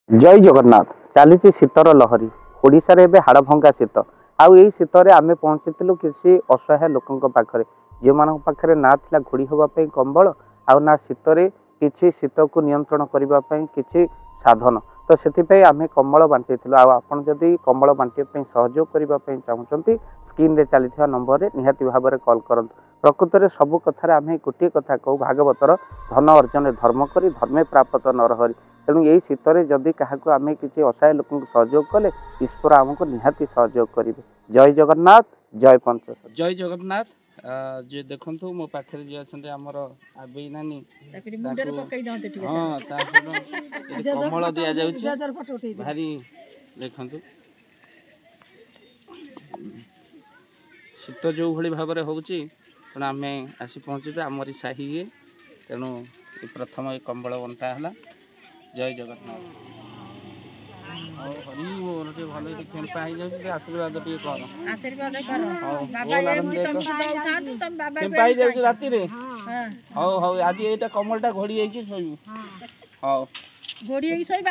जय जगन्नाथ। चली शीतर लहरी ओडिशा रे हाड़ भंगा शीत आउ यही शीतर आम पहुँची किसी असहाय लोकों पाखे जो मान पाखे ना था घोड़ी हाँपाई कंबल आउ ना शीतर किसी शीत को नियंत्रण करने किसी साधन तो से आम कंबल बांटी आपड़ जदि कंबल बांटे सहयोग करने चाहते स्क्रीन रे चली नंबर में निहाती भाव में कॉल करूँ। प्रकृत में सबू कथार आम गोटे कथा कहू भागवतर धन अर्जन धर्म करी धर्मे प्राप्त नरहरी तेणु यही शीतर जदि क्या आम किसी असहाय लोक सहयोग कले ईश्वर आमको निहाती सहयोग करेंगे। जय जगन्नाथ जय पंचेश्वर जय जगन्नाथ। जे देखु मो पाखे जी अच्छा आमर आबे नानी कमल दि जाऊँ भारी देखु शीत जो भाई भाव में हो तेणु आम आसी पहुँचे आमरी साही ये तेणु प्रथम ये कंबल बंटा है। जय जगन्नाथ। हरि बोल टे भले केम्पा हो जाए आशीर्वाद टे कर आशीर्वाद कर बाबा ये मुई तुम दउथा तुम बाबा केम्पा हो जाए राती रे हां हां आज एटा कमलटा घोड़ी है कि सोई हां घोड़ी है सोई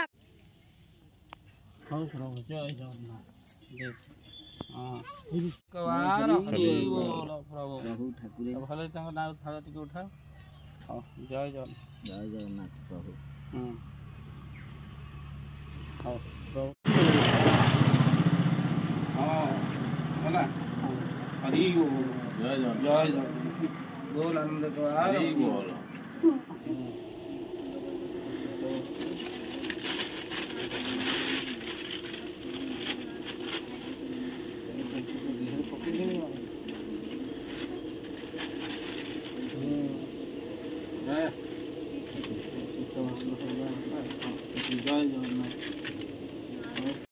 हां सुनो जय जगन्नाथ देख हां कवार हरि बोल प्रभु प्रभु ठाकुर भले तंग नाउ थाला टिके उठा हां जय जगन्नाथ प्रभु हाँ बोला हरि बोल जय जय बोल आनंद को हरि बोल जय जगन्नाथ।